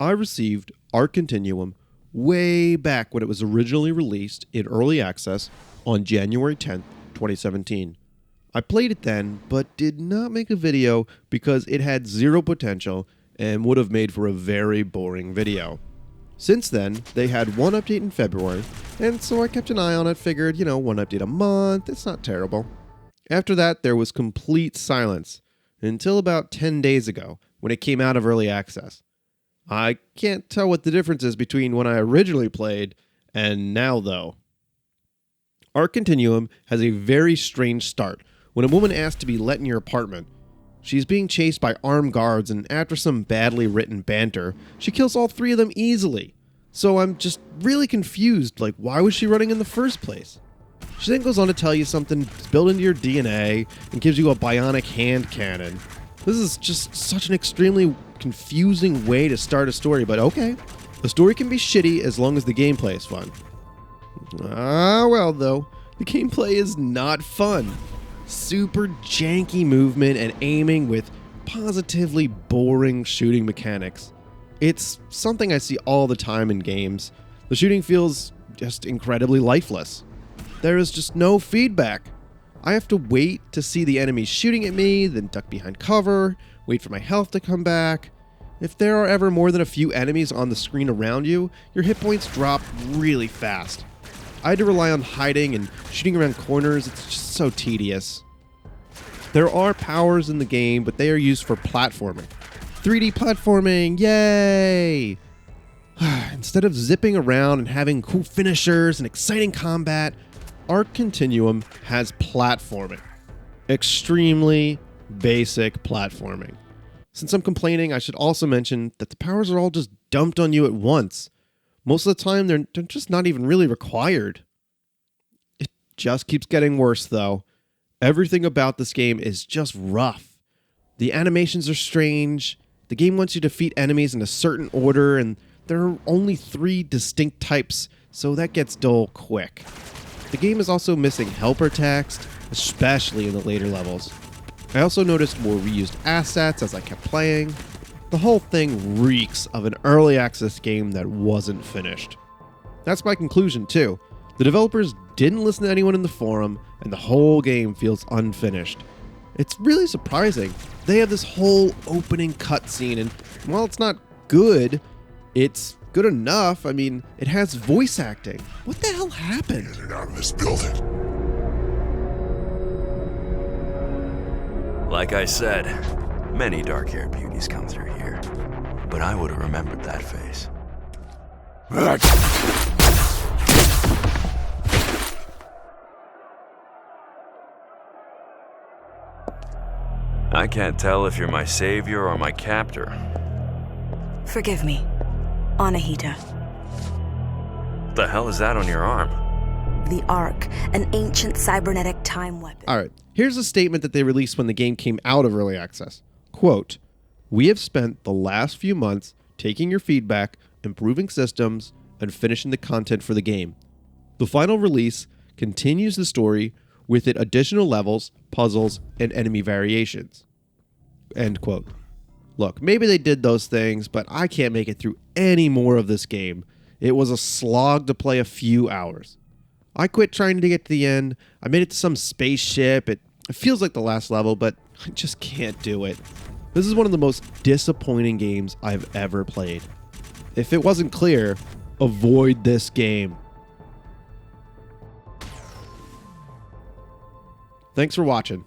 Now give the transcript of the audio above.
I received Arc Continuum way back when it was originally released in early access on January 10th, 2017. I played it then, but did not make a video because it had zero potential and would have made for a very boring video. Since then, they had one update in February, and so I kept an eye on it, figured, one update a month, it's not terrible. After that, there was complete silence, until about 10 days ago, when it came out of early access. I can't tell what the difference is between when I originally played and now, though. Arc Continuum has a very strange start when a woman asks to be let in your apartment. She's being chased by armed guards, and after some badly written banter, she kills all three of them easily. So I'm just really confused, why was she running in the first place? She then goes on to tell you something built into your DNA and gives you a bionic hand cannon. This is just such an extremely confusing way to start a story, but okay. The story can be shitty as long as the gameplay is fun. Well though, the gameplay is not fun. Super janky movement and aiming with positively boring shooting mechanics. It's something I see all the time in games. The shooting feels just incredibly lifeless. There is just no feedback. I have to wait to see the enemies shooting at me, then duck behind cover, wait for my health to come back. If there are ever more than a few enemies on the screen around you, your hit points drop really fast. I had to rely on hiding and shooting around corners. It's just so tedious. There are powers in the game, but they are used for platforming. 3D platforming, yay! Instead of zipping around and having cool finishers and exciting combat, Arc Continuum has platforming. Extremely basic platforming. Since I'm complaining, I should also mention that the powers are all just dumped on you at once. Most of the time, they're just not even really required. It just keeps getting worse, though. Everything about this game is just rough. The animations are strange. The game wants you to defeat enemies in a certain order, and there are only 3 distinct types, so that gets dull quick. The game is also missing helper text, especially in the later levels. I also noticed more reused assets as I kept playing. The whole thing reeks of an early access game that wasn't finished. That's my conclusion too. The developers didn't listen to anyone in the forum, and the whole game feels unfinished. It's really surprising. They have this whole opening cutscene, and while it's not good, it's good enough. I mean, it has voice acting. What the hell happened? Get out of this building. Like I said, many dark-haired beauties come through here, but I would have remembered that face. I can't tell if you're my savior or my captor. Forgive me, Anahita. What the hell is that on your arm? The Arc, an ancient cybernetic time weapon. Alright, here's a statement that they released when the game came out of early access. Quote, "We have spent the last few months taking your feedback, improving systems, and finishing the content for the game. The final release continues the story with it additional levels, puzzles, and enemy variations." End quote. Look, maybe they did those things, but I can't make it through any more of this game. It was a slog to play a few hours. I quit trying to get to the end. I made it to some spaceship. It feels like the last level, but I just can't do it. This is one of the most disappointing games I've ever played. If it wasn't clear, avoid this game. Thanks for watching.